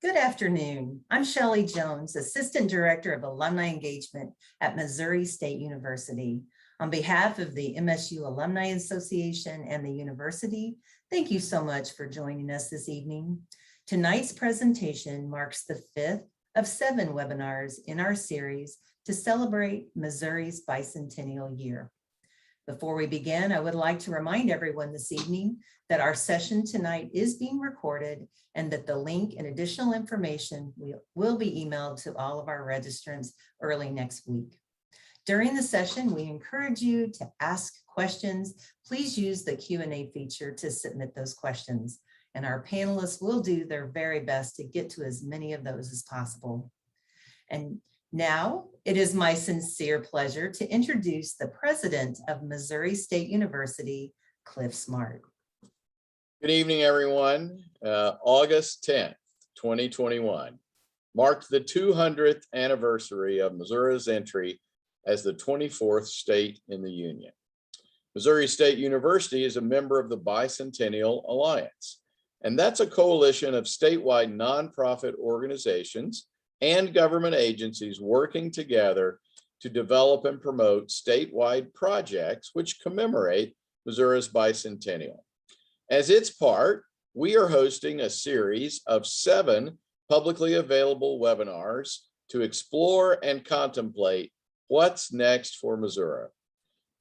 Good afternoon. I'm Shelley Jones, Assistant Director of Alumni Engagement at Missouri State University. On behalf of the MSU Alumni Association and the university, thank you so much for joining us this evening. Tonight's presentation marks the 5th of 7 webinars in our series to celebrate Missouri's bicentennial year. Before we begin, I would like to remind everyone this evening that our session tonight is being recorded and that the link and additional information will be emailed to all of our registrants early next week. During the session, we encourage you to ask questions. Please use the Q&A feature to submit those questions, and our panelists will do their very best to get to as many of those as possible. And now, it is my sincere pleasure to introduce the president of Missouri State University, Cliff Smart. Good evening, everyone. August 10th, 2021 marked the 200th anniversary of Missouri's entry as the 24th state in the Union. Missouri State University is a member of the Bicentennial Alliance, and that's a coalition of statewide nonprofit organizations and government agencies working together to develop and promote statewide projects which commemorate Missouri's bicentennial. As its part, we are hosting a series of 7 publicly available webinars to explore and contemplate what's next for Missouri.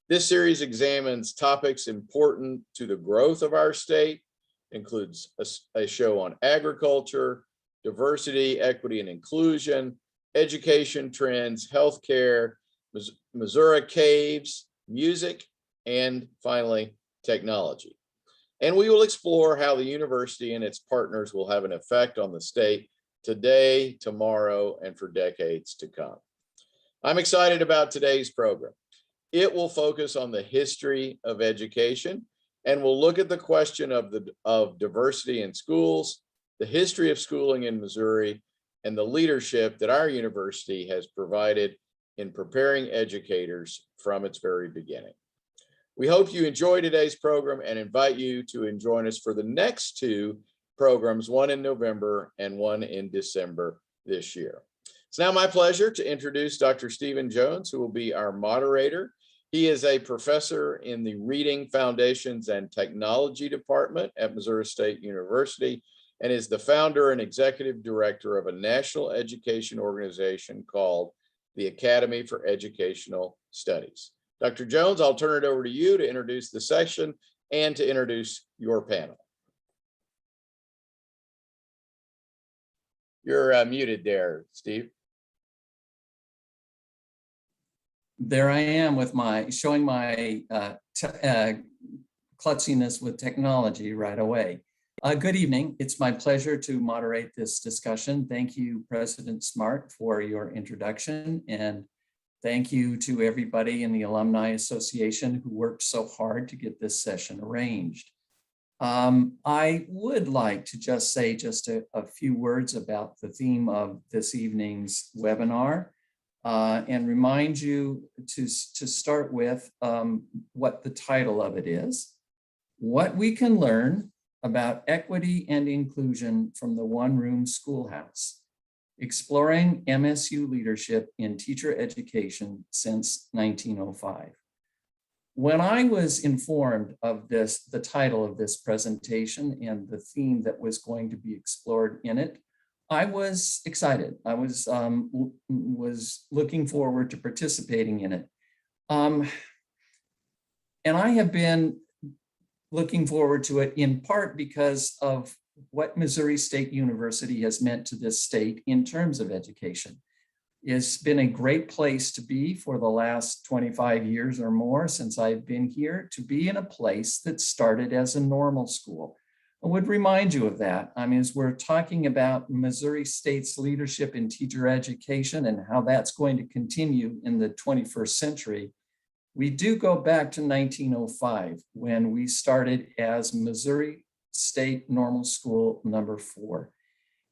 This series examines topics important to the growth of our state, includes a show on agriculture, diversity, equity, and inclusion, education trends, healthcare, Missouri caves, music, and finally, technology. And we will explore how the university and its partners will have an effect on the state today, tomorrow, and for decades to come. I'm excited about today's program. It will focus on the history of education, and we'll look at the question of diversity in schools, the history of schooling in Missouri, and the leadership that our university has provided in preparing educators from its very beginning. We hope you enjoy today's program and invite you to join us for the next 2 programs, one in November and one in December this year. It's now my pleasure to introduce Dr. Stephen Jones, who will be our moderator. He is a professor in the Reading Foundations and Technology Department at Missouri State University, and is the founder and executive director of a national education organization called the Academy for Educational Studies. Dr. Jones, I'll turn it over to you to introduce the session and to introduce your panel. You're muted there, Steve. There I am with showing my klutziness with technology right away. Good evening. It's my pleasure to moderate this discussion. Thank you, President Smart, for your introduction, and thank you to everybody in the Alumni Association who worked so hard to get this session arranged. I would like to just say a few words about the theme of this evening's webinar and remind you to start with what the title of it is: What We Can Learn About Equity and Inclusion from the One-Room Schoolhouse, Exploring MSU Leadership in Teacher Education Since 1905. When I was informed of the title of this presentation and the theme that was going to be explored in it, I was excited. I was looking forward to participating in it. And I have been looking forward to it in part because of what Missouri State University has meant to this state in terms of education. It's been a great place to be for the last 25 years or more since I've been here, to be in a place that started as a normal school. I would remind you of that. I mean, as we're talking about Missouri State's leadership in teacher education and how that's going to continue in the 21st century, we do go back to 1905 when we started as Missouri State Normal School number 4.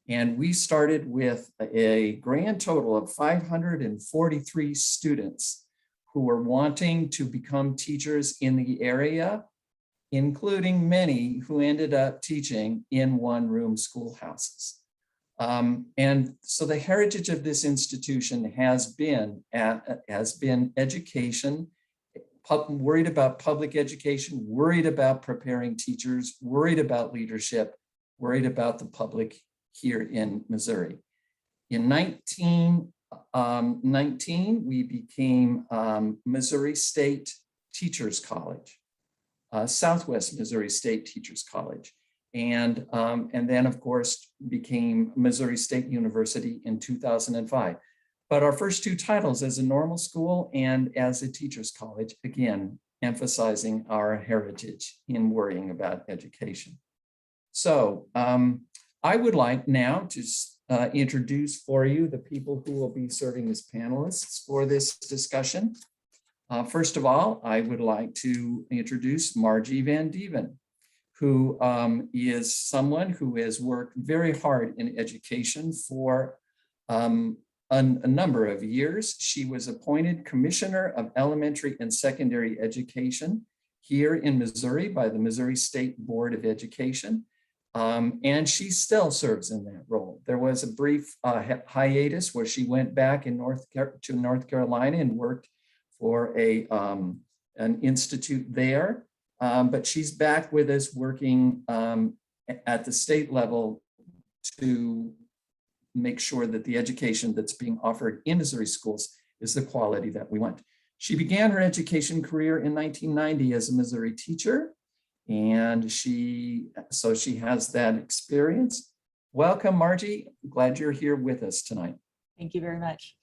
And we started with a grand total of 543 students who were wanting to become teachers in the area, including many who ended up teaching in one-room schoolhouses. And so the heritage of this institution has been education, worried about public education, worried about preparing teachers, worried about leadership, worried about the public here in Missouri. In 1919, we became Missouri State Teachers College, Southwest Missouri State Teachers College. And then, of course, became Missouri State University in 2005. But our first two titles as a normal school and as a teachers college, again, emphasizing our heritage in worrying about education. So I would like now to introduce for you the people who will be serving as panelists for this discussion. First of all, I would like to introduce Margie Van Dieven, who is someone who has worked very hard in education for a number of years. She was appointed Commissioner of Elementary and Secondary Education here in Missouri by the Missouri State Board of Education. And she still serves in that role. There was a brief hiatus where she went back to North Carolina and worked for an institute there. But she's back with us working at the state level to make sure that the education that's being offered in Missouri schools is the quality that we want. She began her education career in 1990 as a Missouri teacher, and so she has that experience. Welcome, Margie. Glad you're here with us tonight. Thank you very much.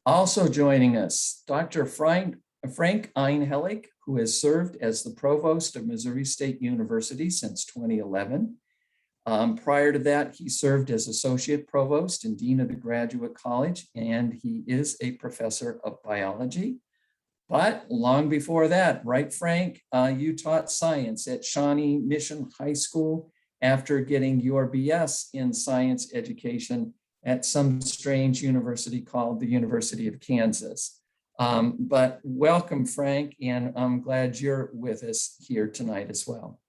Also joining us, Dr. Frank Einhellig, who has served as the provost of Missouri State University since 2011. Prior to that, he served as associate provost and dean of the Graduate College, and he is a professor of biology. But long before that, right, Frank, you taught science at Shawnee Mission High School after getting your BS in science education at some strange university called the University of Kansas. But welcome, Frank, and I'm glad you're with us here tonight as well.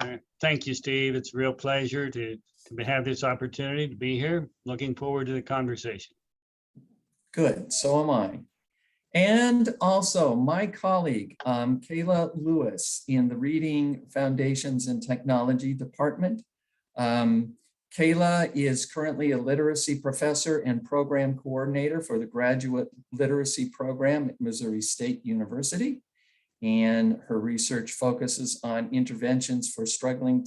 All right. Thank you, Steve. It's a real pleasure to have this opportunity to be here. Looking forward to the conversation. Good, so am I. And also my colleague, Kayla Lewis in the Reading Foundations and Technology Department. Kayla is currently a literacy professor and program coordinator for the Graduate Literacy Program at Missouri State University. And her research focuses on interventions for struggling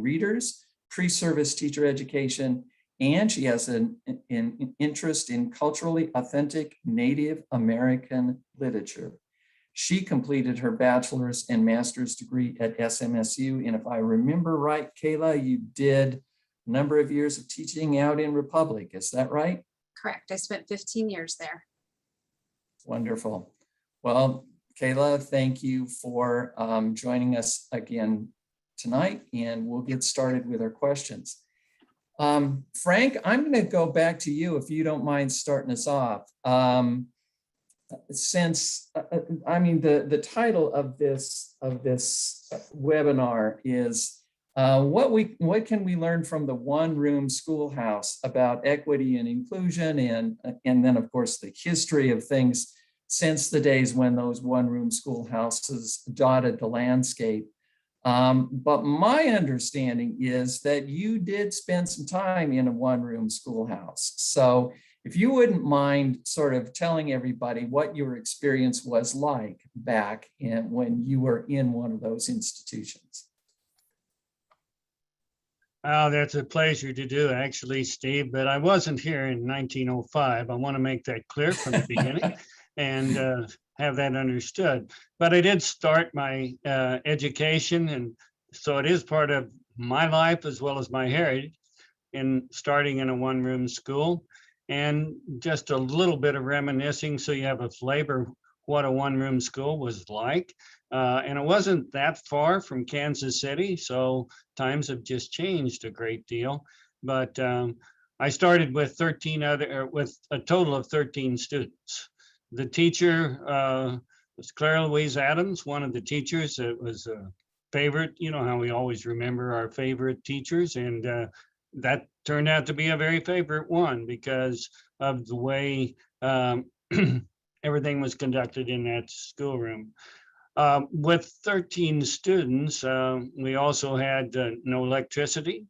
readers, pre-service teacher education, and she has an interest in culturally authentic Native American literature. She completed her bachelor's and master's degree at SMSU. And if I remember right, Kayla, you did a number of years of teaching out in Republic. Is that right? Correct. I spent 15 years there. Wonderful. Well, Kayla, thank you for joining us again tonight, and we'll get started with our questions. Frank, I'm going to go back to you if you don't mind starting us off. Since the title of this webinar is what can we learn from the one-room schoolhouse about equity and inclusion, and then of course the history of things since the days when those one-room schoolhouses dotted the landscape. But my understanding is that you did spend some time in a one-room schoolhouse. So if you wouldn't mind sort of telling everybody what your experience was like back when you were in one of those institutions. Oh, that's a pleasure to do, actually, Steve, but I wasn't here in 1905. I want to make that clear from the beginning and have that understood. But I did start my education, and so it is part of my life as well as my heritage in starting in a one-room school. And just a little bit of reminiscing so you have a flavor what a one-room school was like. And it wasn't that far from Kansas City, so times have just changed a great deal. But I started with with a total of 13 students. The teacher was Claire Louise Adams, one of the teachers that was a favorite. You know how we always remember our favorite teachers, and that turned out to be a very favorite one because of the way everything was conducted in that schoolroom. With 13 students, we also had no electricity,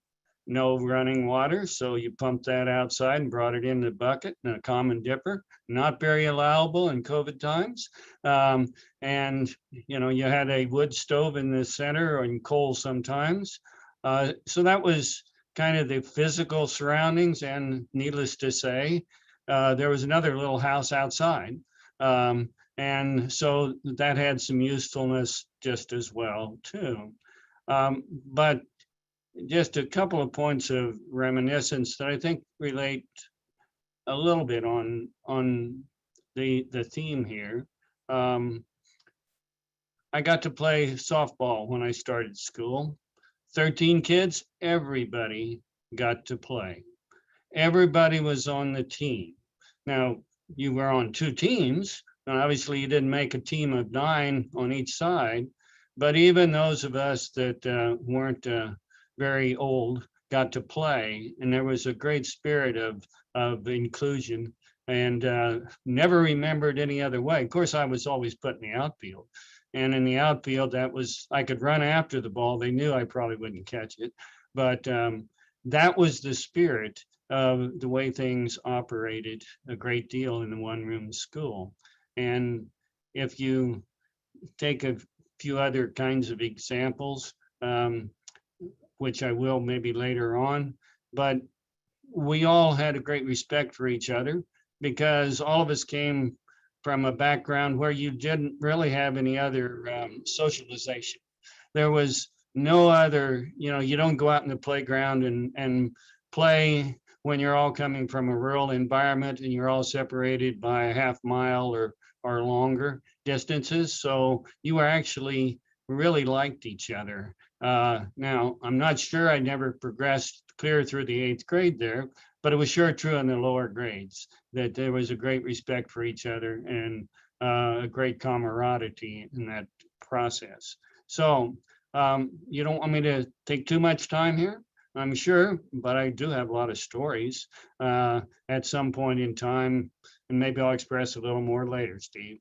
no running water. So you pumped that outside and brought it in the bucket in a common dipper, not very allowable in COVID times. And, you know, you had a wood stove in the center and coal sometimes. So that was kind of the physical surroundings. And needless to say, there was another little house outside. And so that had some usefulness just as well, too. But just a couple of points of reminiscence that I think relate a little bit on the theme here. I got to play softball when I started school. 13 kids, everybody got to play. Everybody was on the team. Now, you were on two teams, and obviously you didn't make a team of 9 on each side, but even those of us that weren't very old got to play, and there was a great spirit of inclusion, and never remembered any other way. Of course, I was always put in the outfield, and in the outfield, that was, I could run after the ball. They knew I probably wouldn't catch it, but that was the spirit of the way things operated a great deal in the one-room school. And if you take a few other kinds of examples, which I will maybe later on, but we all had a great respect for each other because all of us came from a background where you didn't really have any other socialization. There was no other, you know, you don't go out in the playground and play when you're all coming from a rural environment and you're all separated by a half mile or longer distances. So you were actually really liked each other. Now, I'm not sure, I never progressed clear through the 8th grade there, but it was sure true in the lower grades that there was a great respect for each other and a great camaraderie in that process. So you don't want me to take too much time here, I'm sure, but I do have a lot of stories at some point in time, and maybe I'll express a little more later, Steve.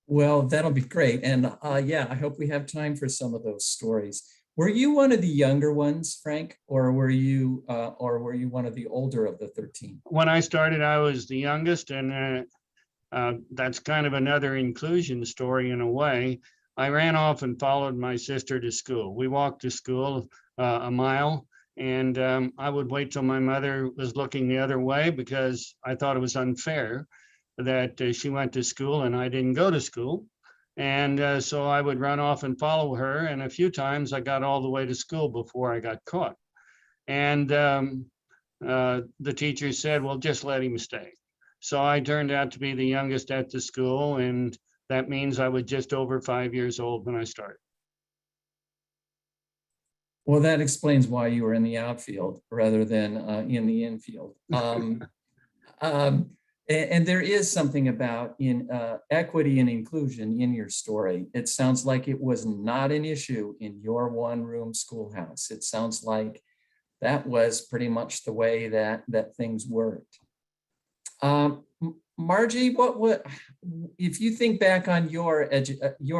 Well, that'll be great. And yeah, I hope we have time for some of those stories. Were you one of the younger ones, Frank, or were you one of the older of the 13? When I started, I was the youngest, and that's kind of another inclusion story in a way. I ran off and followed my sister to school. We walked to school a mile, and I would wait till my mother was looking the other way because I thought it was unfair that she went to school and I didn't go to school. And so I would run off and follow her. And a few times I got all the way to school before I got caught. And the teacher said, well, just let him stay. So I turned out to be the youngest at the school. And that means I was just over 5 years old when I started. Well, that explains why you were in the outfield rather than in the infield. And there is something about in equity and inclusion in your story. It sounds like it was not an issue in your one-room schoolhouse. It sounds like that was pretty much the way that things worked. Margie, what if you think back on your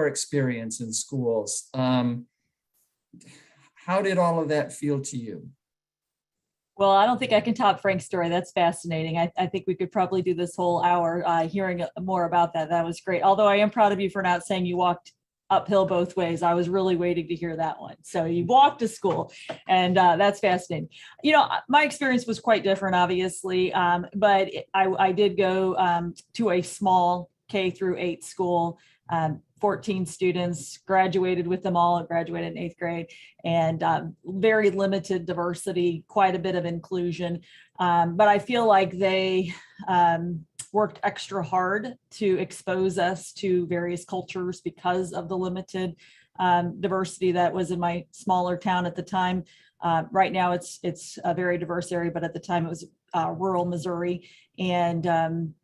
experience in schools? How did all of that feel to you? Well, I don't think I can top Frank's story. That's fascinating. I think we could probably do this whole hour hearing more about that. That was great. Although I am proud of you for not saying you walked uphill both ways. I was really waiting to hear that one. So you walked to school, and that's fascinating. You know, my experience was quite different, obviously, but I did go to a small K-8 school. 14 students, graduated with them all, graduated in 8th grade, and very limited diversity, quite a bit of inclusion. But I feel like they worked extra hard to expose us to various cultures because of the limited diversity that was in my smaller town at the time. Right now it's a very diverse area, but at the time it was rural Missouri. And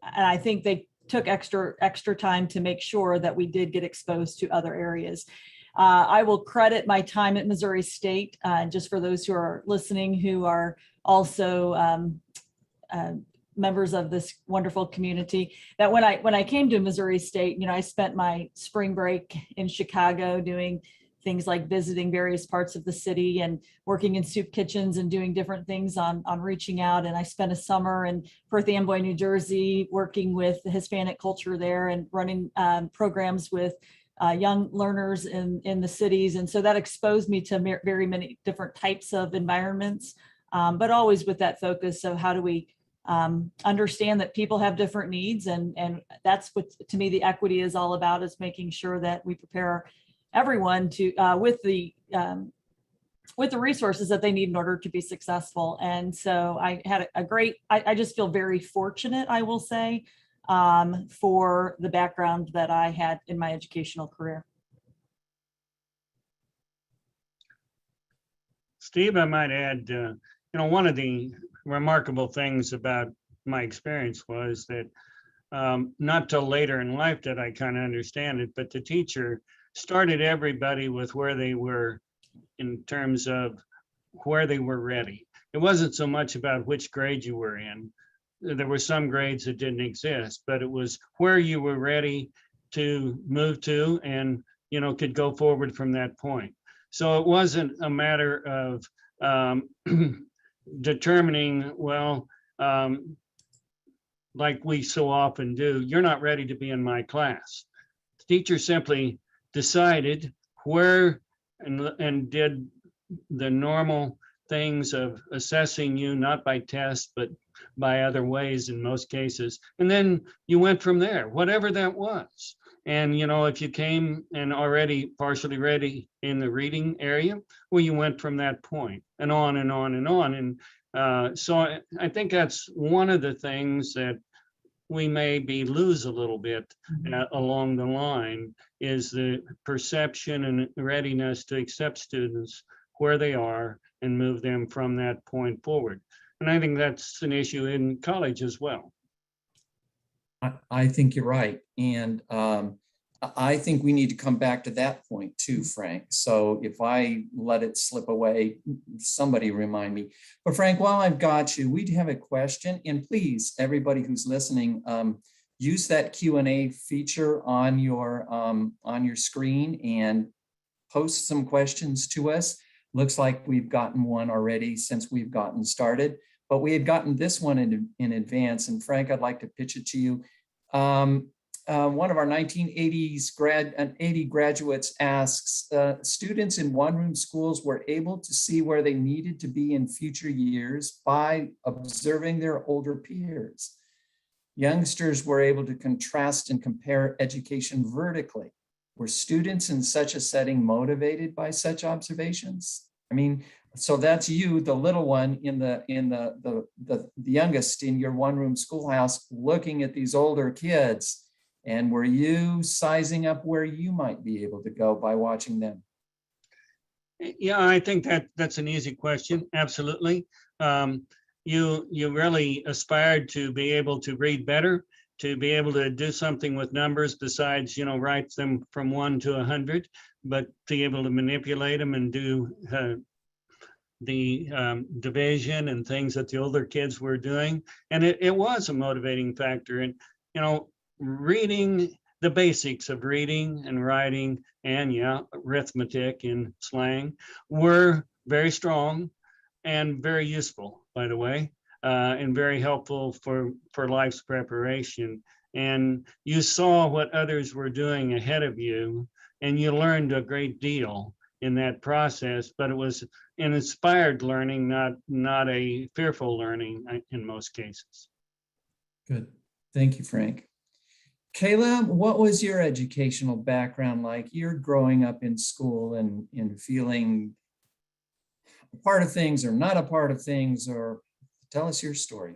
I think they took extra time to make sure that we did get exposed to other areas. I will credit my time at Missouri State, just for those who are listening who are also members of this wonderful community, that when I came to Missouri State, you know, I spent my spring break in Chicago doing things like visiting various parts of the city and working in soup kitchens and doing different things on reaching out. And I spent a summer in Perth Amboy, New Jersey, working with the Hispanic culture there and running programs with young learners in the cities. And so that exposed me to very many different types of environments, but always with that focus of how do we understand that people have different needs. And that's what, to me, the equity is all about, is making sure that we prepare everyone to with the resources that they need in order to be successful. And so I had a great, I just feel very fortunate, I will say, for the background that I had in my educational career. Steve, I might add, one of the remarkable things about my experience was that not till later in life did I kind of understand it, but the teacher started everybody with where they were in terms of where they were ready. It wasn't so much about which grade you were in. There were some grades that didn't exist, but it was where you were ready to move to and, could go forward from that point. So it wasn't a matter of determining, like we so often do, you're not ready to be in my class. The teacher simply decided where and did the normal things of assessing you, not by tests, but by other ways in most cases. And then you went from there, whatever that was. And, if you came and already partially ready in the reading area, well, you went from that point and on and on and on. And so I think that's one of the things that we maybe lose a little bit along the line, is the perception and readiness to accept students where they are and move them from that point forward. And I think that's an issue in college as well. I think you're right. And I think we need to come back to that point too, Frank. So if I let it slip away, somebody remind me. But Frank, while I've got you, we have a question. And please, everybody who's listening, use that Q&A feature on your screen and post some questions to us. Looks like we've gotten one already since we've gotten started, but we had gotten this one in advance. And Frank, I'd like to pitch it to you. One of our 1980 graduates asks, students in one-room schools were able to see where they needed to be in future years by observing their older peers. Youngsters were able to contrast and compare education vertically. Were students in such a setting motivated by such observations? I mean, so that's you, the little one in the youngest in your one-room schoolhouse, looking at these older kids. And were you sizing up where you might be able to go by watching them? Yeah, I think that's an easy question. Absolutely. You really aspired to be able to read better, to be able to do something with numbers besides, write them from 1 to 100, but to be able to manipulate them and do the division and things that the older kids were doing. And it was a motivating factor. And, reading, the basics of reading and writing and arithmetic and slang were very strong and very useful, by the way, and very helpful for life's preparation. And you saw what others were doing ahead of you, and you learned a great deal in that process, but it was an inspired learning, not a fearful learning in most cases. Good. Thank you, Frank. Caleb, what was your educational background like? You're growing up in school and feeling a part of things or not a part of things, or tell us your story.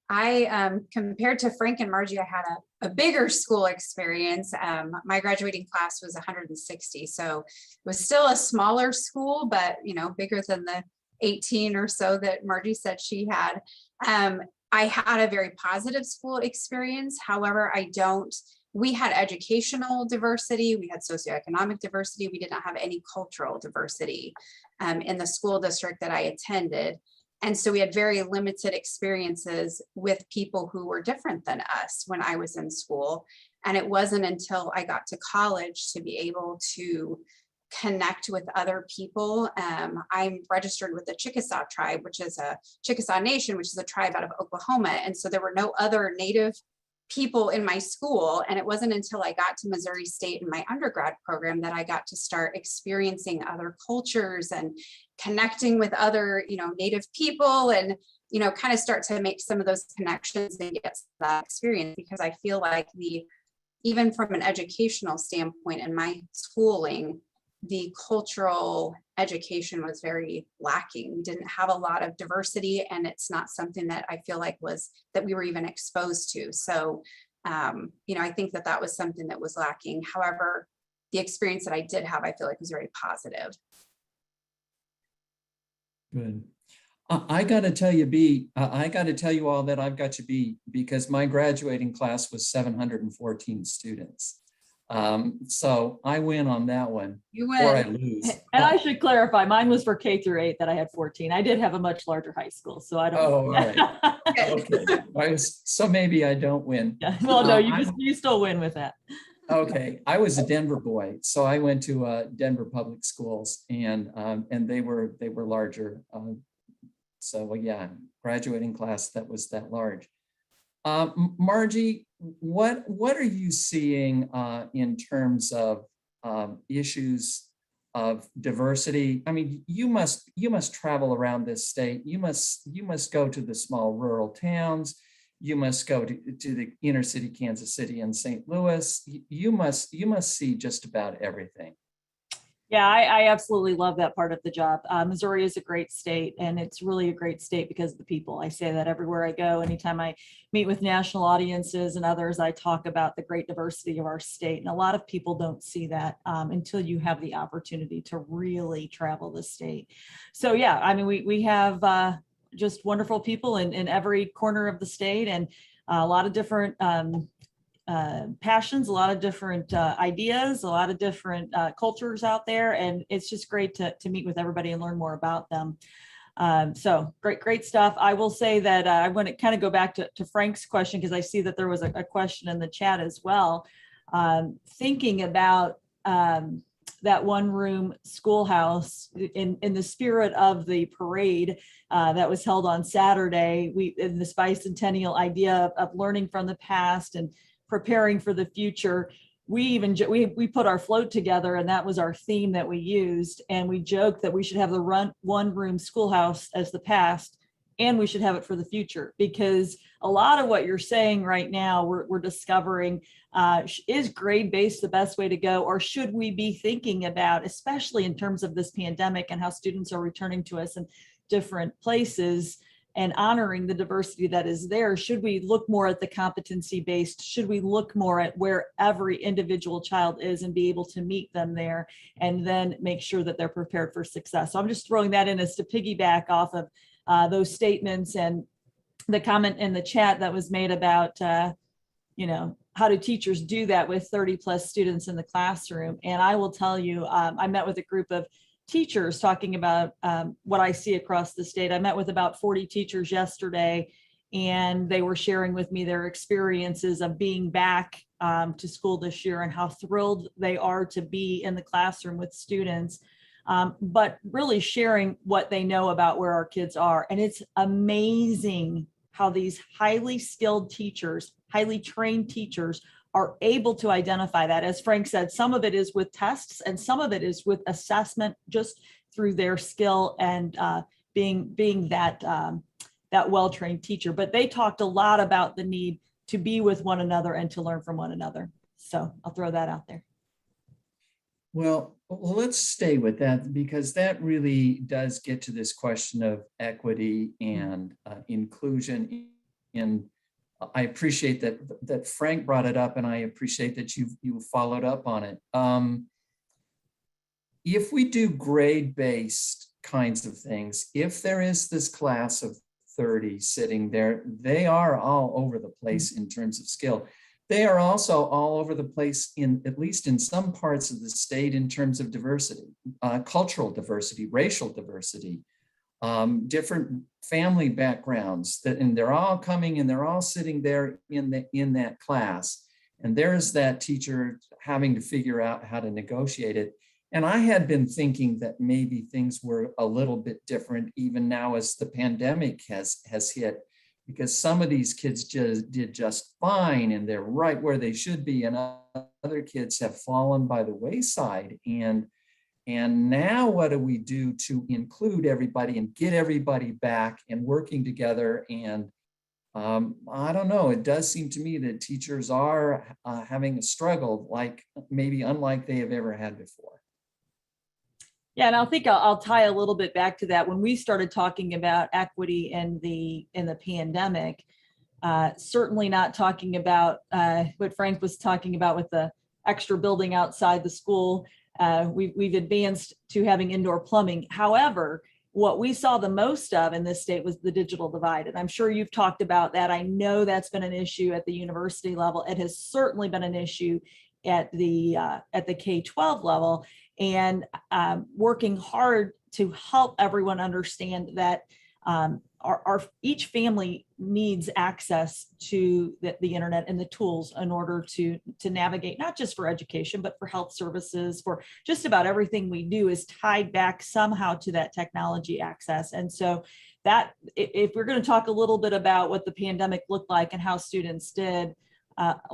I, compared to Frank and Margie, I had a bigger school experience. My graduating class was 160, so it was still a smaller school, but bigger than the 18 or so that Margie said she had. I had a very positive school experience. However, we had educational diversity, we had socioeconomic diversity, we did not have any cultural diversity in the school district that I attended. And so we had very limited experiences with people who were different than us when I was in school. And it wasn't until I got to college to be able to connect with other people. I'm registered with the Chickasaw tribe, which is a Chickasaw Nation, which is a tribe out of Oklahoma. And so there were no other Native people in my school. And it wasn't until I got to Missouri State in my undergrad program that I got to start experiencing other cultures and connecting with other, Native people, and, kind of start to make some of those connections and get that experience, because I feel like even from an educational standpoint in my schooling, the cultural education was very lacking. We didn't have a lot of diversity, and it's not something that I feel like that we were even exposed to. So, I think that was something that was lacking. However, the experience that I did have, I feel like was very positive. Good. I got to tell you, B, I got to tell you all that I've got you, B, because my graduating class was 714 students. So I win on that one, You or I win. lose. And I should clarify, mine was for K-8 that I had 14. I did have a much larger high school, so I don't. Oh, all right. Okay. So maybe I don't win. Yeah, well, no, I'm- you still win with that. Okay, I was a Denver boy, so I went to Denver public schools, and they were larger. So yeah, graduating class that was that large. Margie, what are you seeing in terms of issues of diversity? I mean, you must travel around this state. You must go to the small rural towns. You must go to the inner city, Kansas City and St. Louis. You must see just about everything. Yeah, I absolutely love that part of the job. Missouri is a great state, and it's really a great state because of the people. I say that everywhere I go. Anytime I meet with national audiences and others, I talk about the great diversity of our state. And a lot of people don't see that until you have the opportunity to really travel the state. So yeah, I mean, we have just wonderful people in every corner of the state, and a lot of different passions, a lot of different ideas, a lot of different cultures out there. And it's just great to meet with everybody and learn more about them. So great stuff. I will say that I want to kind of go back to Frank's question, because I see that there was a question in the chat as well. Thinking about that one room schoolhouse in the spirit of the parade that was held on Saturday, in this bicentennial idea of learning from the past and preparing for the future. We put our float together, and that was our theme that we used. And we joked that we should have the one room schoolhouse as the past, and we should have it for the future, because a lot of what you're saying right now, we're discovering, is grade-based the best way to go? Or should we be thinking about, especially in terms of this pandemic and how students are returning to us in different places, and honoring the diversity that is there, should we look more at the competency based? Should we look more at where every individual child is and be able to meet them there, and then make sure that they're prepared for success? So I'm just throwing that in as to piggyback off of those statements and the comment in the chat that was made about, how do teachers do that with 30 plus students in the classroom? And I will tell you, I met with a group of teachers talking about what I see across the state. I met with about 40 teachers yesterday, and they were sharing with me their experiences of being back to school this year and how thrilled they are to be in the classroom with students, but really sharing what they know about where our kids are. And it's amazing how these highly skilled teachers, highly trained teachers are able to identify that. As Frank said, some of it is with tests and some of it is with assessment, just through their skill and being that well-trained teacher. But they talked a lot about the need to be with one another and to learn from one another. So I'll throw that out there. Well, let's stay with that, because that really does get to this question of equity and inclusion. And I appreciate that Frank brought it up, and I appreciate that you followed up on it. If we do grade-based kinds of things, if there is this class of 30 sitting there. They are all over the place in terms of skill. They are also all over the place in, at least in some parts of the state, in terms of diversity, cultural diversity, racial diversity, different family backgrounds, and they're all coming and they're all sitting there in that class. And there's that teacher having to figure out how to negotiate it. And I had been thinking that maybe things were a little bit different even now as the pandemic has hit, because some of these kids did just fine and they're right where they should be, and other kids have fallen by the wayside. And now what do we do to include everybody and get everybody back and working together? And I don't know, it does seem to me that teachers are having a struggle like maybe unlike they have ever had before. Yeah, and I think I'll tie a little bit back to that. When we started talking about equity in the pandemic, certainly not talking about what Frank was talking about with the extra building outside the school. We've advanced to having indoor plumbing. However, what we saw the most of in this state was the digital divide. And I'm sure you've talked about that. I know that's been an issue at the university level. It has certainly been an issue at the K-12 level, and working hard to help everyone understand that each family needs access to the internet and the tools in order to navigate, not just for education, but for health services, for just about everything we do is tied back somehow to that technology access. And so that, if we're going to talk a little bit about what the pandemic looked like and how students did,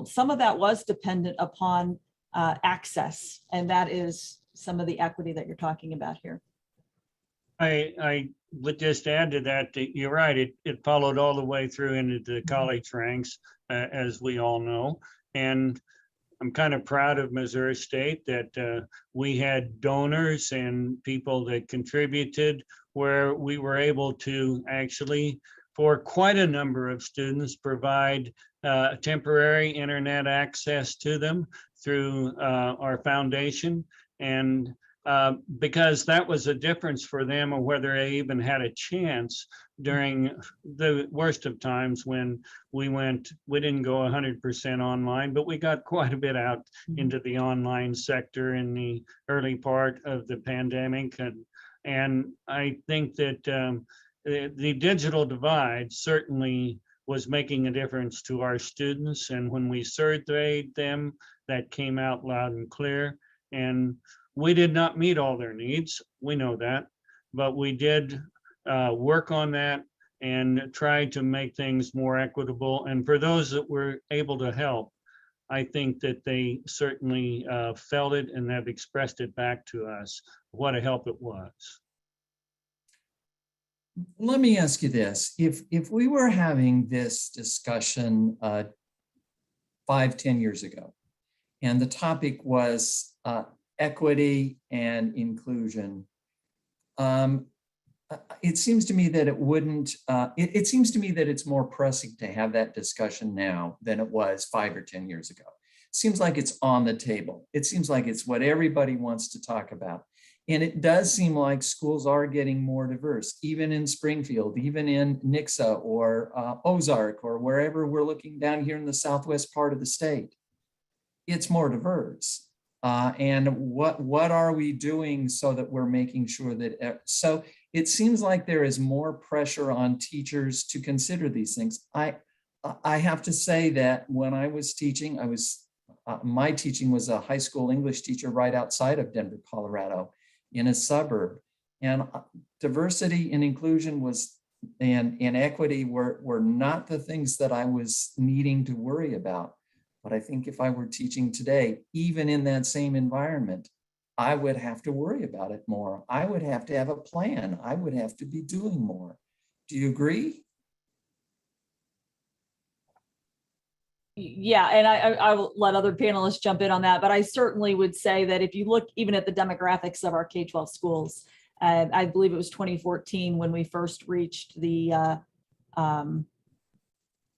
some of that was dependent upon access, and that is some of the equity that you're talking about here. I would just add to that, that you're right, it followed all the way through into the college ranks, as we all know. And I'm kind of proud of Missouri State that we had donors and people that contributed where we were able to actually, for quite a number of students, provide temporary internet access to them through our foundation. And because that was a difference for them, or whether they even had a chance during the worst of times when we didn't go 100% online, but we got quite a bit out into the online sector in the early part of the pandemic. And I think that the digital divide certainly was making a difference to our students. And when we surveyed them, that came out loud and clear. And we did not meet all their needs, we know that, but we did work on that and try to make things more equitable. And for those that were able to help, I think that they certainly felt it and have expressed it back to us, what a help it was. Let me ask you this. If we were having this discussion 5-10 years ago, and the topic was equity and inclusion, it seems to me that it wouldn't, it seems to me that it's more pressing to have that discussion now than it was 5 or 10 years ago. It seems like it's on the table. It seems like it's what everybody wants to talk about. And it does seem like schools are getting more diverse, even in Springfield, even in Nixa or Ozark, or wherever we're looking down here in the southwest part of the state. It's more diverse. And what are we doing so that we're making sure that, so it seems like there is more pressure on teachers to consider these things. I have to say that when I was teaching, my teaching was a high school English teacher right outside of Denver, Colorado, in a suburb. And diversity and inclusion and equity were not the things that I was needing to worry about. But I think if I were teaching today, even in that same environment, I would have to worry about it more. I would have to have a plan. I would have to be doing more. Do you agree? Yeah, and I will let other panelists jump in on that, but I certainly would say that if you look even at the demographics of our K-12 schools, I believe it was 2014 when we first reached the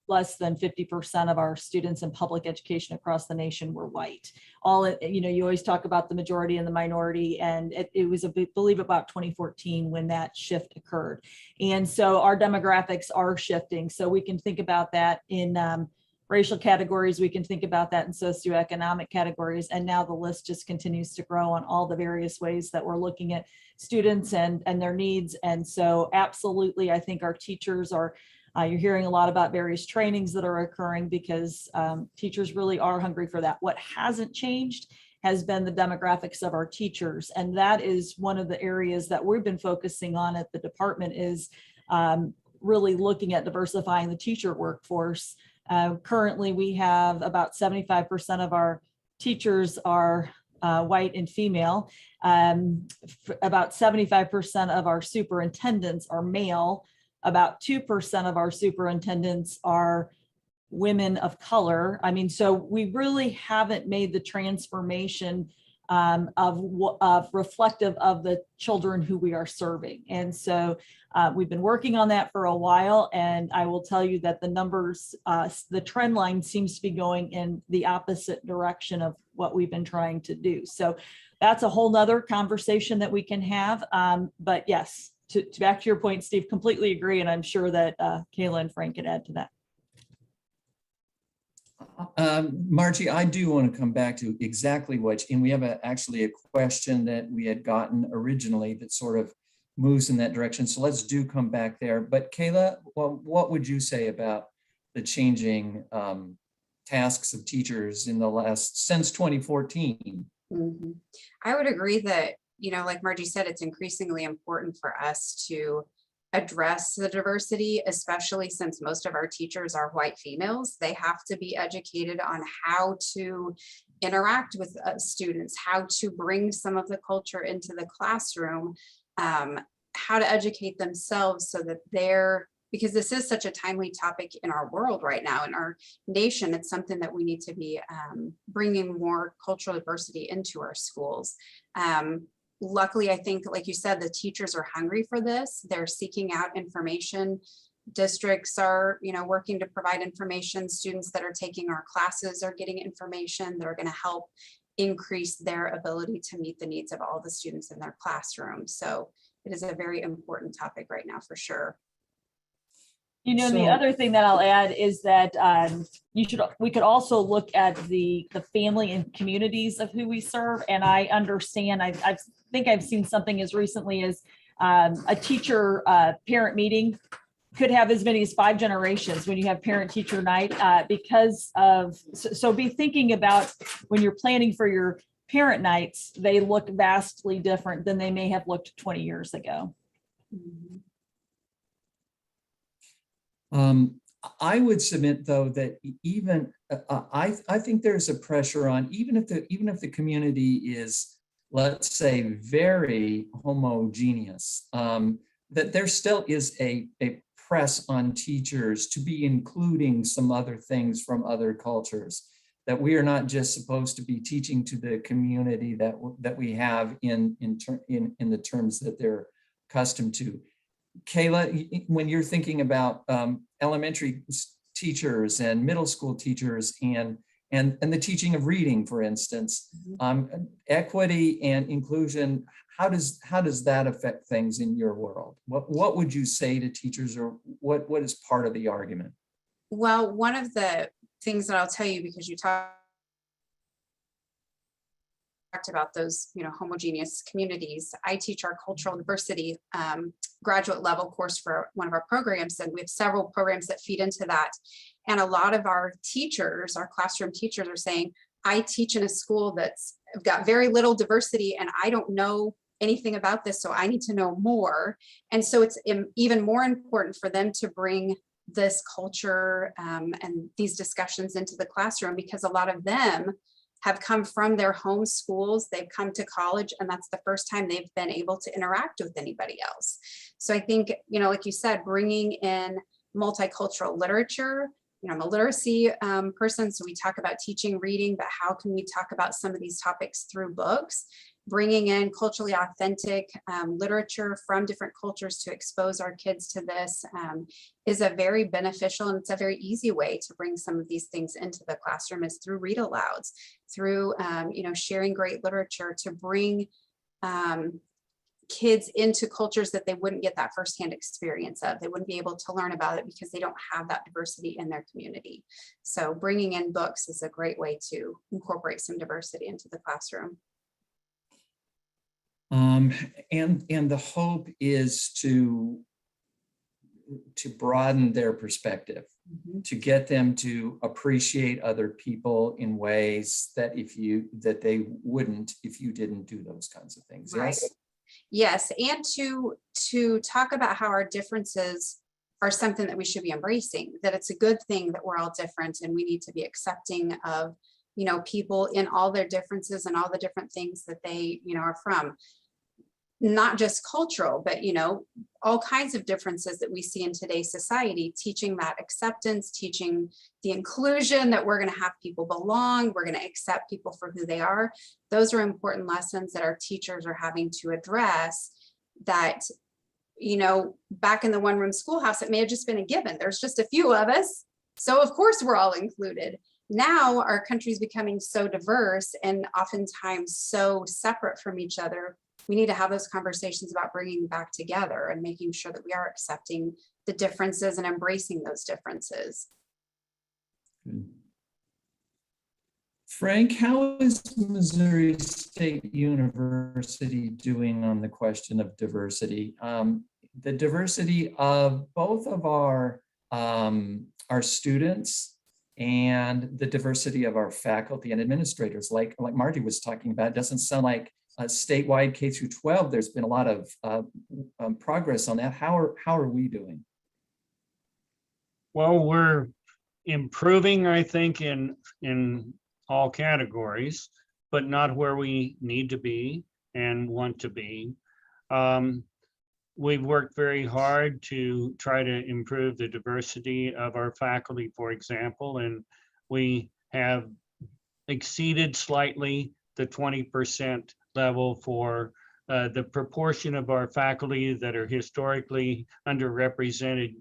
less than 50% of our students in public education across the nation were white. You always talk about the majority and the minority, and it was, believe about 2014 when that shift occurred. And so our demographics are shifting. So we can think about that in racial categories, we can think about that in socioeconomic categories, and now the list just continues to grow on all the various ways that we're looking at students and their needs. And so absolutely, I think our teachers are, you're hearing a lot about various trainings that are occurring because teachers really are hungry for that. What hasn't changed has been the demographics of our teachers. And that is one of the areas that we've been focusing on at the department, is really looking at diversifying the teacher workforce. Currently, we have about 75% of our teachers are white and female. About 75% of our superintendents are male. About 2% of our superintendents are women of color. I mean, so we really haven't made the transformation of reflective of the children who we are serving. And so we've been working on that for a while, and I will tell you that the numbers, the trend line seems to be going in the opposite direction of what we've been trying to do. So that's a whole nother conversation that we can have. But yes, to back to your point, Steve, completely agree. And I'm sure that Kayla and Frank can add to that. Margie, I do want to come back to exactly and we have actually a question that we had gotten originally that sort of moves in that direction. So let's come back there. But Kayla, what would you say about the changing tasks of teachers in since 2014? Mm-hmm. I would agree that, like Margie said, it's increasingly important for us to address the diversity, especially since most of our teachers are white females. They have to be educated on how to interact with students, how to bring some of the culture into the classroom, how to educate themselves so that because this is such a timely topic in our world right now, in our nation, it's something that we need to be bringing more cultural diversity into our schools. Luckily, I think, like you said, the teachers are hungry for this. They're seeking out information. Districts are, working to provide information. Students that are taking our classes are getting information that are going to help increase their ability to meet the needs of all the students in their classroom. So it is a very important topic right now, for sure. The other thing that I'll add is that we could also look at the family and communities of who we serve. And I understand, I think I've seen something as recently as a teacher parent meeting could have as many as 5 generations when you have parent teacher night so be thinking about when you're planning for your parent nights, they look vastly different than they may have looked 20 years ago. Mm-hmm. I would submit, though, that even I think there's a pressure on, even if the community is, let's say, very homogeneous, that there still is a press on teachers to be including some other things from other cultures, that we are not just supposed to be teaching to the community that we have in the terms that they're accustomed to. Kayla, when you're thinking about elementary teachers and middle school teachers and the teaching of reading, for instance, equity and inclusion, how does that affect things in your world? What would you say to teachers, or what is part of the argument? Well, one of the things that I'll tell you, because you talked about those, homogeneous communities. I teach our cultural diversity graduate level course for one of our programs, and we have several programs that feed into that. And a lot of our teachers, our classroom teachers, are saying, I teach in a school that's got very little diversity and I don't know anything about this, so I need to know more. And so it's even more important for them to bring this culture and these discussions into the classroom, because a lot of them have come from their home schools, they've come to college, and that's the first time they've been able to interact with anybody else. So I think, like you said, bringing in multicultural literature, I'm a literacy person, so we talk about teaching reading, but how can we talk about some of these topics through books? bringing in culturally authentic literature from different cultures to expose our kids to this is a very beneficial, and it's a very easy way to bring some of these things into the classroom, is through read alouds, through sharing great literature to bring kids into cultures that they wouldn't get that firsthand experience of. They wouldn't be able to learn about it because they don't have that diversity in their community. So bringing in books is a great way to incorporate some diversity into the classroom. And the hope is to broaden their perspective, to get them to appreciate other people in ways that they wouldn't if you didn't do those kinds of things. Right. Yes. Yes, and to talk about how our differences are something that we should be embracing, that it's a good thing that we're all different and we need to be accepting of, people in all their differences and all the different things that they, are from. Not just cultural, but, all kinds of differences that we see in today's society, teaching that acceptance, teaching the inclusion, that we're going to have people belong, we're going to accept people for who they are. Those are important lessons that our teachers are having to address that, back in the one-room schoolhouse, it may have just been a given. There's just a few of us. So of course we're all included. Now our country is becoming so diverse and oftentimes so separate from each other. We need to have those conversations about bringing back together and making sure that we are accepting the differences and embracing those differences. Frank, how is Missouri State University doing on the question of diversity? The diversity of both of our students and the diversity of our faculty and administrators, like Marty was talking about. It doesn't sound like statewide K through 12, there's been a lot of progress on that. How are we doing? Well, we're improving, I think, in all categories, but not where we need to be and want to be. We've worked very hard to try to improve the diversity of our faculty, for example, and we have exceeded slightly the 20% level for the proportion of our faculty that are historically underrepresented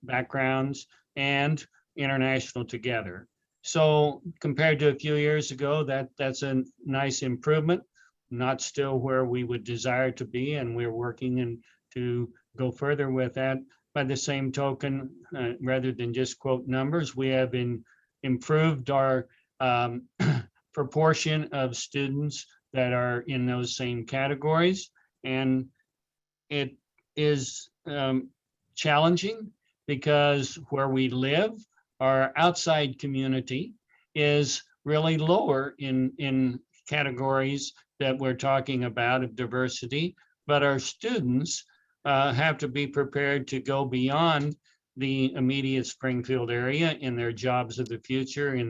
backgrounds and international together. So compared to a few years ago, that's a nice improvement, not still where we would desire to be, and we're working to go further with that. By the same token, rather than just quote numbers, we have improved our proportion of students that are in those same categories. And it is challenging because where we live, our outside community is really lower in categories that we're talking about of diversity, but our students have to be prepared to go beyond the immediate Springfield area in their jobs of the future, in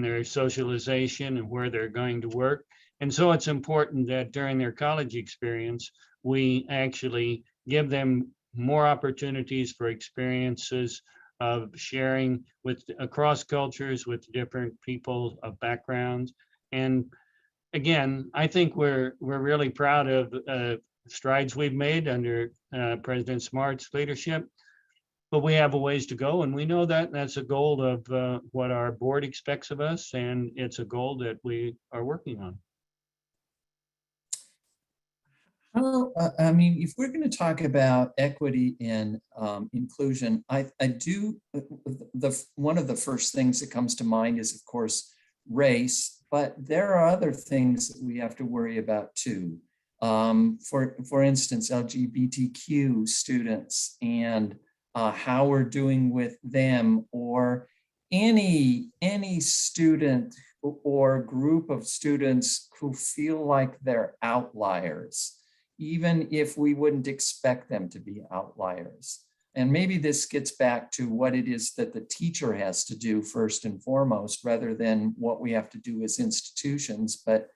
their socialization and where they're going to work. And so it's important that during their college experience, we actually give them more opportunities for experiences of sharing with across cultures, with different people of backgrounds. And again, I think we're really proud of strides we've made under President Smart's leadership, but we have a ways to go. And we know that that's a goal of what our board expects of us. And it's a goal that we are working on. If we're going to talk about equity and inclusion, I do, one of the first things that comes to mind is, of course, race, but there are other things that we have to worry about too. For instance, LGBTQ students and how we're doing with them, or any student or group of students who feel like they're outliers, even if we wouldn't expect them to be outliers. And maybe this gets back to what it is that the teacher has to do first and foremost, rather than what we have to do as institutions. But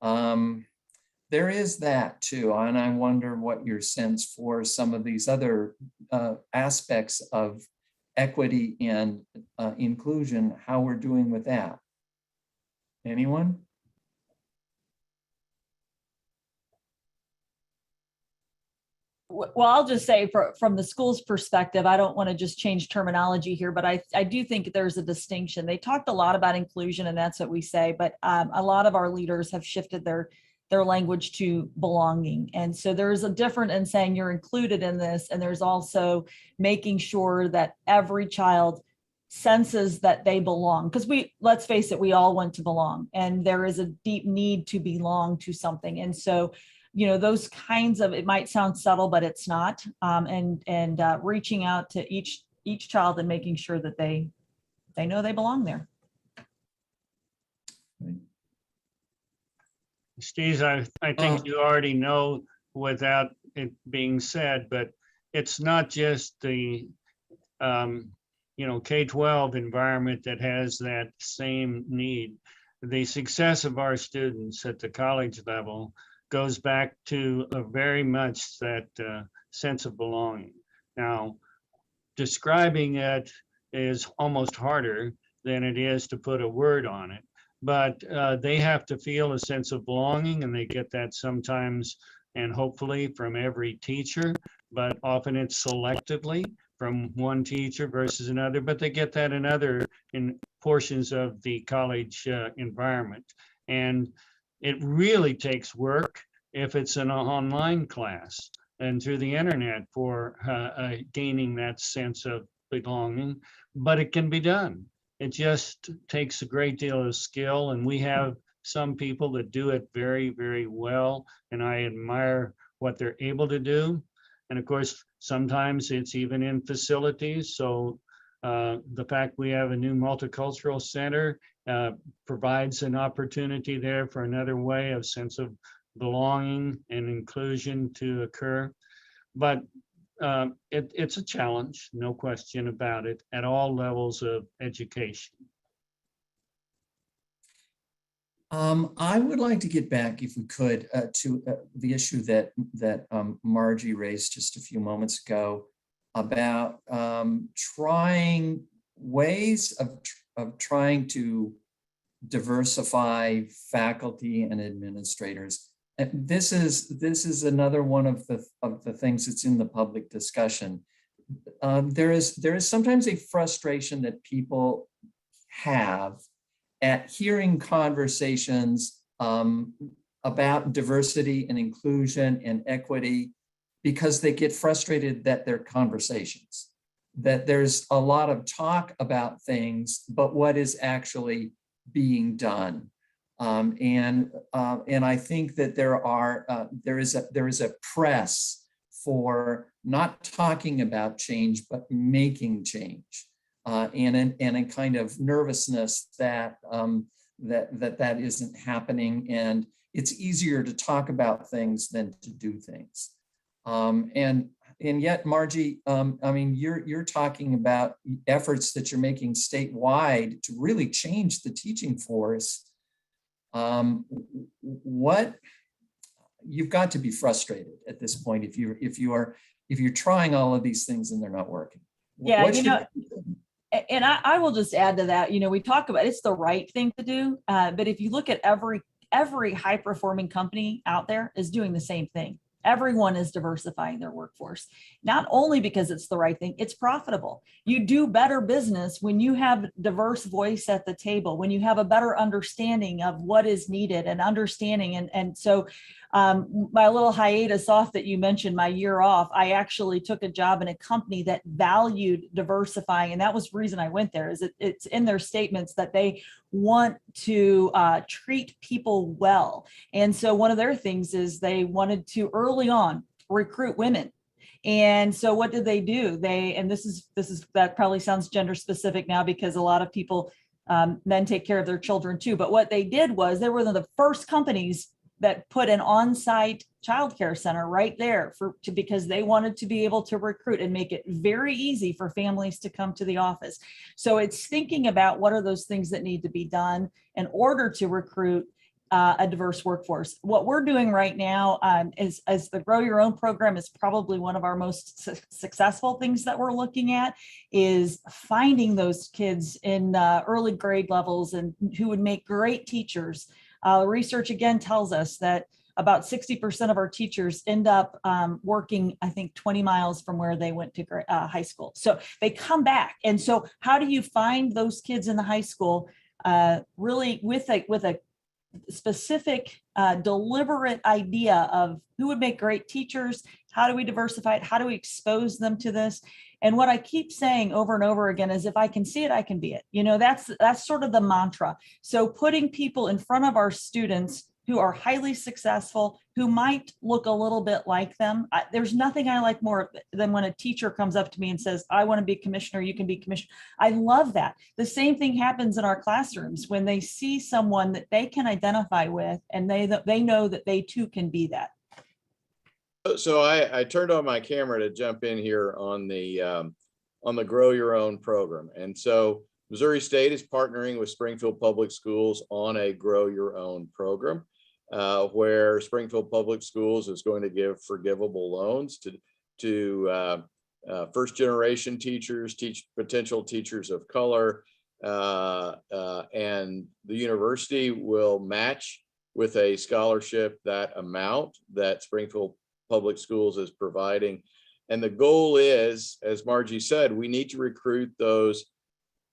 there is that too. And I wonder what your sense for some of these other aspects of equity and inclusion, how we're doing with that. Anyone? Well, I'll just say from the school's perspective, I don't want to just change terminology here, but I do think there's a distinction. They talked a lot about inclusion, and that's what we say, but a lot of our leaders have shifted their language to belonging. And so there's a difference in saying you're included in this, and there's also making sure that every child senses that they belong. Because let's face it, we all want to belong, and there is a deep need to belong to something. And so those kinds of, it might sound subtle, but it's not. And reaching out to each child and making sure that they know they belong there. Steve, I think you already know without it being said, but it's not just the K-12 environment that has that same need. The success of our students at the college level goes back to very much that sense of belonging. Now, describing it is almost harder than it is to put a word on it, but they have to feel a sense of belonging, and they get that sometimes and hopefully from every teacher, but often it's selectively from one teacher versus another, but they get that in portions of the college environment. And it really takes work if it's an online class and through the internet for gaining that sense of belonging, but it can be done. It just takes a great deal of skill, and we have some people that do it very, very well, and I admire what they're able to do. And of course, sometimes it's even in facilities. So the fact we have a new multicultural center provides an opportunity there for another way of sense of belonging and inclusion to occur. But it's a challenge, no question about it, at all levels of education. I would like to get back, if we could, to the issue that Margie raised just a few moments ago about trying ways of trying to diversify faculty and administrators. And this is another one of the things that's in the public discussion. There is sometimes a frustration that people have at hearing conversations about diversity and inclusion and equity, because they get frustrated that they're conversations, that there's a lot of talk about things, but what is actually being done. And I think that there is a press for not talking about change, but making change. And a kind of nervousness that that isn't happening, and it's easier to talk about things than to do things. And yet, Margie, I mean, you're talking about efforts that you're making statewide to really change the teaching force. What you've got to be frustrated at this point if you're trying all of these things and they're not working. Yeah, and I will just add to that, we talk about it's the right thing to do, but if you look at every high performing company out there is doing the same thing. Everyone is diversifying their workforce, not only because it's the right thing, it's profitable. You do better business when you have diverse voice at the table, when you have a better understanding of what is needed and understanding. And so my little hiatus off that you mentioned, my year off, I actually took a job in a company that valued diversifying. And that was the reason I went there, is it's in their statements that they want to treat people well. And so one of their things is they wanted to early on recruit women. And so what did they do? That probably sounds gender specific now, because a lot of people, men take care of their children too. But what they did was they were one of the first companies that put an on-site childcare center right there because they wanted to be able to recruit and make it very easy for families to come to the office. So it's thinking about what are those things that need to be done in order to recruit a diverse workforce. What we're doing right now is, as the Grow Your Own program is probably one of our most successful things that we're looking at, is finding those kids in early grade levels and who would make great teachers. Research again tells us that about 60% of our teachers end up working, I think, 20 miles from where they went to high school. So they come back. And so how do you find those kids in the high school really with a specific, deliberate idea of who would make great teachers? How do we diversify it? How do we expose them to this? And what I keep saying over and over again is, if I can see it, I can be it. You know, that's sort of the mantra. So putting people in front of our students who are highly successful, who might look a little bit like them. There's nothing I like more than when a teacher comes up to me and says, I want to be commissioner, you can be commissioner. I love that. The same thing happens in our classrooms when they see someone that they can identify with, and they know that they too can be that. So I turned on my camera to jump in here on the Grow Your Own program. And so Missouri State is partnering with Springfield Public Schools on a Grow Your Own program, where Springfield Public Schools is going to give forgivable loans to first generation teachers, potential teachers of color, and the university will match with a scholarship that amount that Springfield Public Schools is providing. And the goal is, as Margie said, we need to recruit those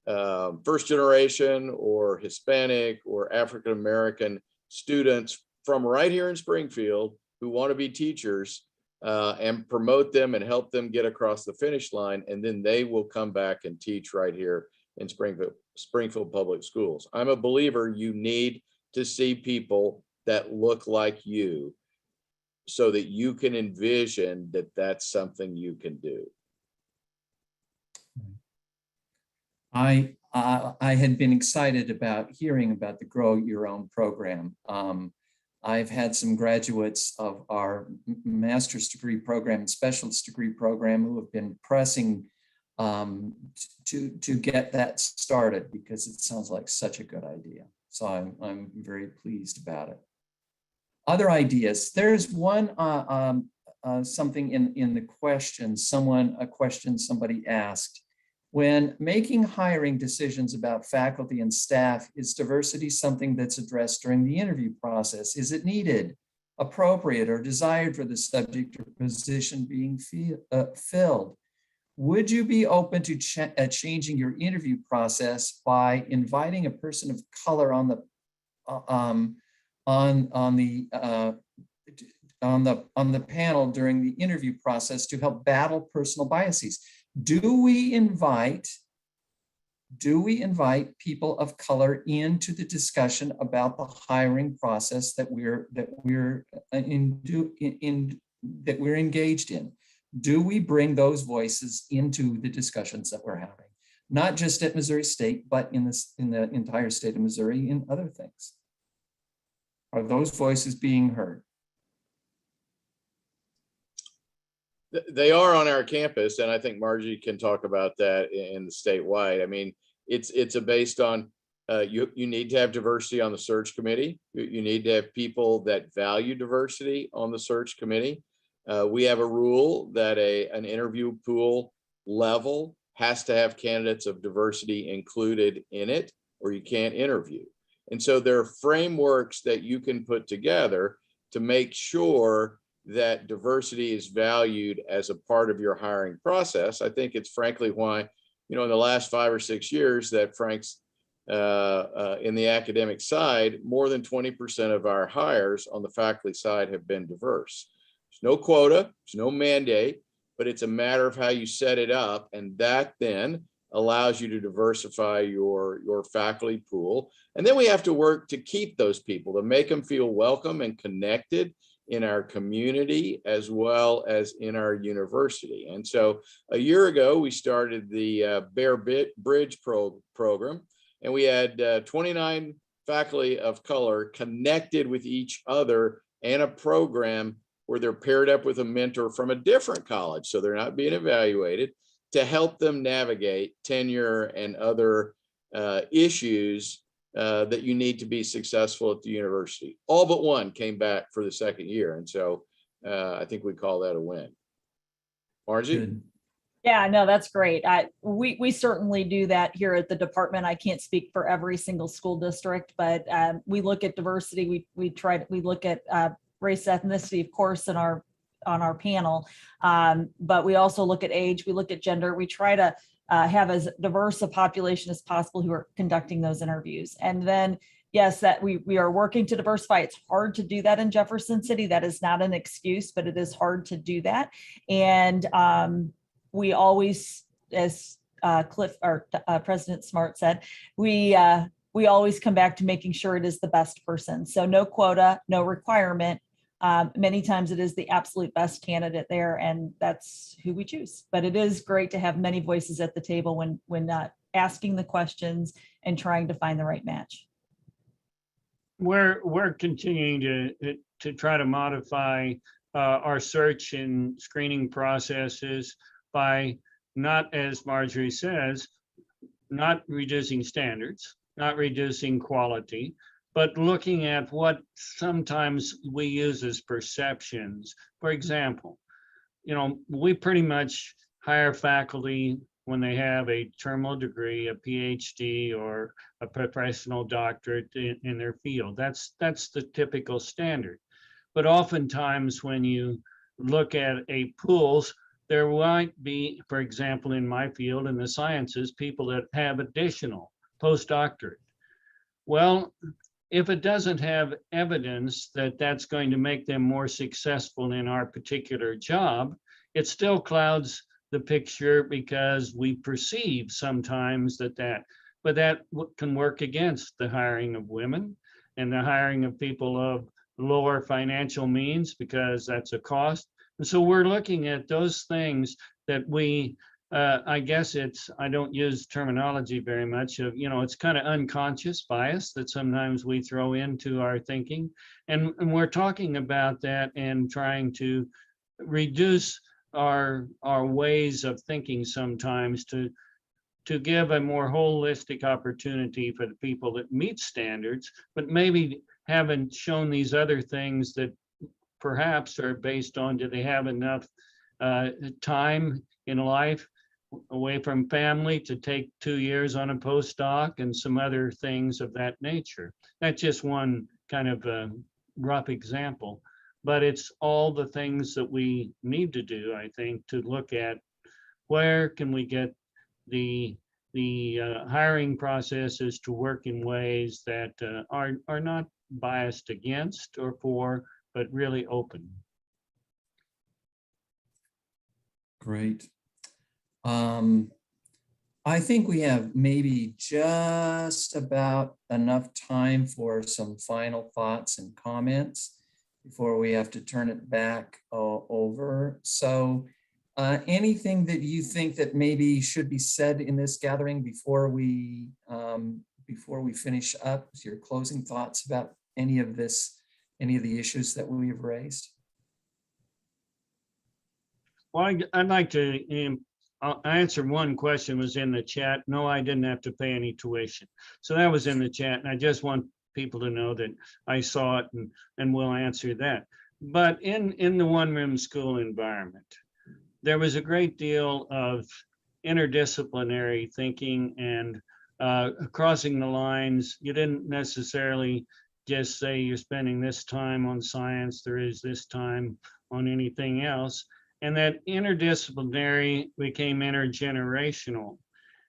first generation or Hispanic or African American students from right here in Springfield who want to be teachers, and promote them and help them get across the finish line. And then they will come back and teach right here in Springfield Public Schools. I'm a believer you need to see people that look like you, so that you can envision that that's something you can do. I had been excited about hearing about the Grow Your Own program. I've had some graduates of our master's degree program and specialist degree program who have been pressing to get that started, because it sounds like such a good idea. So I'm very pleased about it. Other ideas. There's one something in the question. A question somebody asked: when making hiring decisions about faculty and staff, is diversity something that's addressed during the interview process? Is it needed, appropriate, or desired for the subject or position being filled? Would you be open to changing your interview process by inviting a person of color on the panel during the interview process to help battle personal biases? Do we invite people of color into the discussion about the hiring process that we're engaged in? Do we bring those voices into the discussions that we're having, not just at Missouri State, but in the entire state of Missouri and other things? Are those voices being heard? They are on our campus, and I think Margie can talk about that in the statewide. I mean, it's based on you need to have diversity on the search committee. You need to have people that value diversity on the search committee. We have a rule that an interview pool level has to have candidates of diversity included in it, or you can't interview. And so there are frameworks that you can put together to make sure that diversity is valued as a part of your hiring process. I think it's frankly why, in the last 5 or 6 years that Frank's in the academic side, more than 20% of our hires on the faculty side have been diverse. There's no quota, there's no mandate, but it's a matter of how you set it up. And that then allows you to diversify your faculty pool. And then we have to work to keep those people, to make them feel welcome and connected in our community as well as in our university. And so a year ago, we started the Bear Bridge program, and we had 29 faculty of color connected with each other and a program where they're paired up with a mentor from a different college, so they're not being evaluated, to help them navigate tenure and other issues that you need to be successful at the university. All but one came back for the second year. And so I think we call that a win. Margie? Good. Yeah, no, that's great. We certainly do that here at the department. I can't speak for every single school district, but we look at diversity. We look at race, ethnicity, of course, on our panel. But we also look at age, we look at gender, we try to have as diverse a population as possible who are conducting those interviews. And then, yes, that we are working to diversify. It's hard to do that in Jefferson City. That is not an excuse, but it is hard to do that. And we always, as Cliff or President Smart said, we always come back to making sure it is the best person. So no quota, no requirement. Many times it is the absolute best candidate there, and that's who we choose. But it is great to have many voices at the table when asking the questions and trying to find the right match. We're continuing to try to modify our search and screening processes by not, as Marjorie says, not reducing standards, not reducing quality, but looking at what sometimes we use as perceptions. For example, we pretty much hire faculty when they have a terminal degree, a PhD, or a professional doctorate in their field. That's the typical standard. But oftentimes when you look at a pools, there might be, for example, in my field, in the sciences, people that have additional postdoctorate. Well, if it doesn't have evidence that that's going to make them more successful in our particular job, it still clouds the picture because we perceive sometimes that can work against the hiring of women and the hiring of people of lower financial means, because that's a cost. And so we're looking at those things that we, I guess I don't use terminology very much of, it's kind of unconscious bias that sometimes we throw into our thinking. And we're talking about that and trying to reduce our ways of thinking sometimes to give a more holistic opportunity for the people that meet standards, but maybe haven't shown these other things that perhaps are based on, do they have enough time in life away from family to take 2 years on a postdoc and some other things of that nature. That's just one kind of rough example, but it's all the things that we need to do, I think, to look at where can we get the hiring processes to work in ways that are not biased against or for, but really open. Great. I think we have maybe just about enough time for some final thoughts and comments before we have to turn it back over. So anything that you think that maybe should be said in this gathering before we finish up, your closing thoughts about any of the issues that we've raised? Well, I'd like to I'll answer one question was in the chat. No, I didn't have to pay any tuition. So that was in the chat, and I just want people to know that I saw it and will answer that. But in the one-room school environment, there was a great deal of interdisciplinary thinking and crossing the lines. You didn't necessarily just say you're spending this time on science, there is this time on anything else. And that interdisciplinary became intergenerational.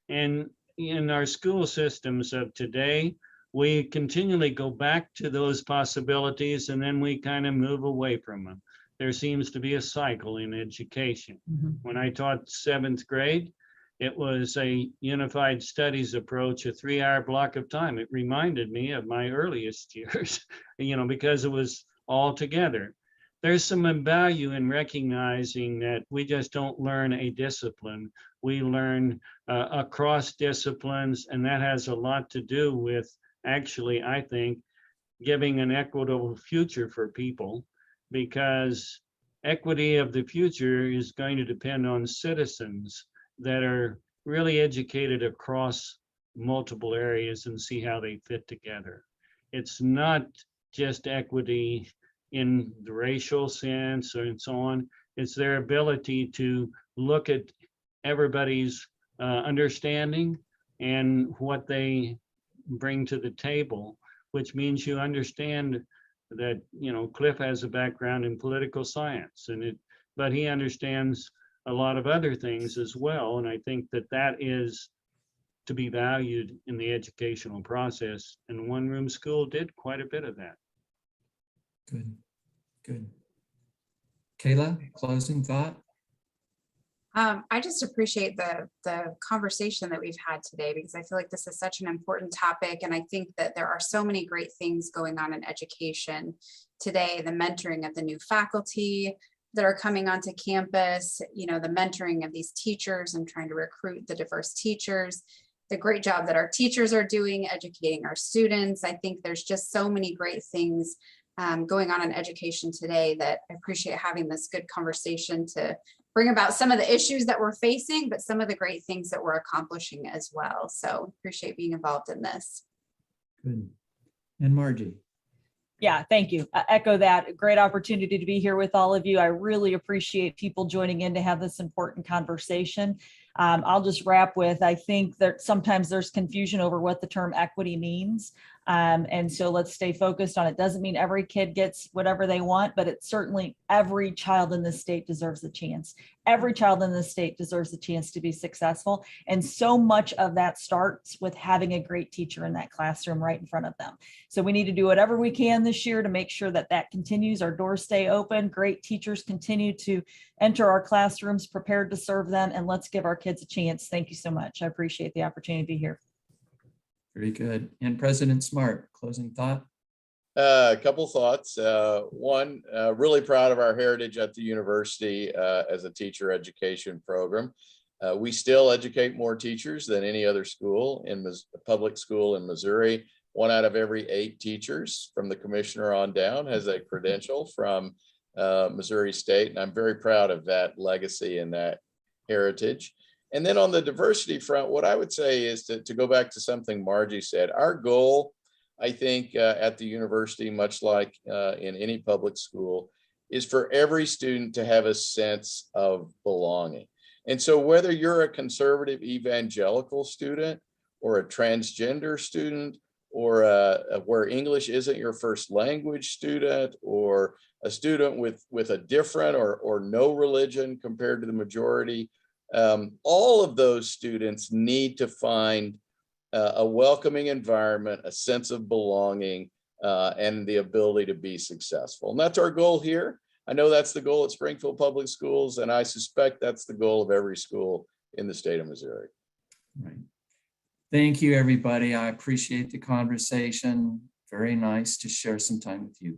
And in our school systems of today, we continually go back to those possibilities and then we kind of move away from them. There seems to be a cycle in education. Mm-hmm. When I taught 7th grade, it was a unified studies approach, a 3-hour block of time. It reminded me of my earliest years, because it was all together. There's some value in recognizing that we just don't learn a discipline. We learn across disciplines, and that has a lot to do with, actually, I think, giving an equitable future for people, because equity of the future is going to depend on citizens that are really educated across multiple areas and see how they fit together. It's not just equity in the racial sense and so on. It's their ability to look at everybody's understanding and what they bring to the table, which means you understand that, Cliff has a background in political science but he understands a lot of other things as well. And I think that is to be valued in the educational process. And One Room School did quite a bit of that. Good, good. Kayla, closing thought? I just appreciate the conversation that we've had today, because I feel like this is such an important topic. And I think that there are so many great things going on in education today, the mentoring of the new faculty that are coming onto campus, the mentoring of these teachers and trying to recruit the diverse teachers, the great job that our teachers are doing, educating our students. I think there's just so many great things going on in education today that I appreciate having this good conversation to bring about some of the issues that we're facing, but some of the great things that we're accomplishing as well. So appreciate being involved in this. Good. And Margie? Yeah, thank you. I echo that. A great opportunity to be here with all of you. I really appreciate people joining in to have this important conversation. I'll just wrap with, I think that sometimes there's confusion over what the term equity means. And so let's stay focused on it. Doesn't mean every kid gets whatever they want, but it's certainly every child in this state deserves a chance. Every child in this state deserves a chance to be successful. And so much of that starts with having a great teacher in that classroom right in front of them. So we need to do whatever we can this year to make sure that that continues. Our doors stay open. Great teachers continue to enter our classrooms prepared to serve them. And let's give our kids a chance. Thank you so much. I appreciate the opportunity to be here. Very good. And President Smart, closing thought? A couple thoughts. One, really proud of our heritage at the university as a teacher education program. We still educate more teachers than any other school in public school in Missouri. 1 out of every 8 teachers from the commissioner on down has a credential from Missouri State. And I'm very proud of that legacy and that heritage. And then on the diversity front, what I would say is to go back to something Margie said. Our goal, I think, at the university, much like in any public school, is for every student to have a sense of belonging. And so whether you're a conservative evangelical student or a transgender student, or where English isn't your first language student, or a student with a different or no religion compared to the majority, all of those students need to find a welcoming environment, a sense of belonging, and the ability to be successful. And that's our goal here. I know that's the goal at Springfield Public Schools, and I suspect that's the goal of every school in the state of Missouri. Right. Thank you, everybody. I appreciate the conversation. Very nice to share some time with you.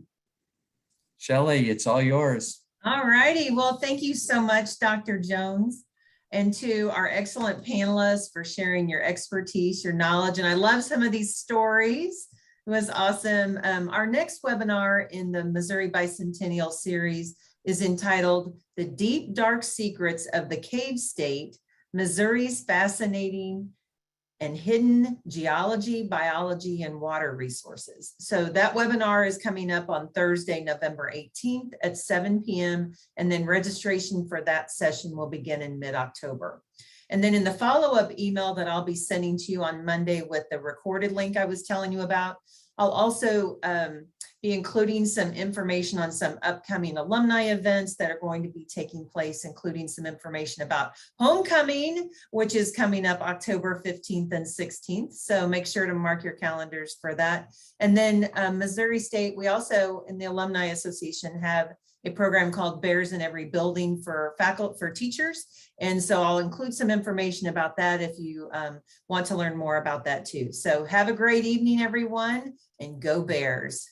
Shelley, it's all yours. All righty. Well, thank you so much, Dr. Jones, and to our excellent panelists for sharing your expertise, your knowledge. And I love some of these stories. It was awesome. Our next webinar in the Missouri Bicentennial Series is entitled The Deep, Dark Secrets of the Cave State, Missouri's Fascinating and Hidden Geology, Biology, and Water Resources. So that webinar is coming up on Thursday, November 18th at 7 p.m. And then registration for that session will begin in mid-October. And then in the follow-up email that I'll be sending to you on Monday with the recorded link I was telling you about, I'll also be including some information on some upcoming alumni events that are going to be taking place, including some information about homecoming, which is coming up October 15th and 16th. So make sure to mark your calendars for that. And then Missouri State, we also in the Alumni Association have a program called Bears in Every Building for faculty, for teachers. And so I'll include some information about that if you want to learn more about that too. So have a great evening, everyone, and go Bears.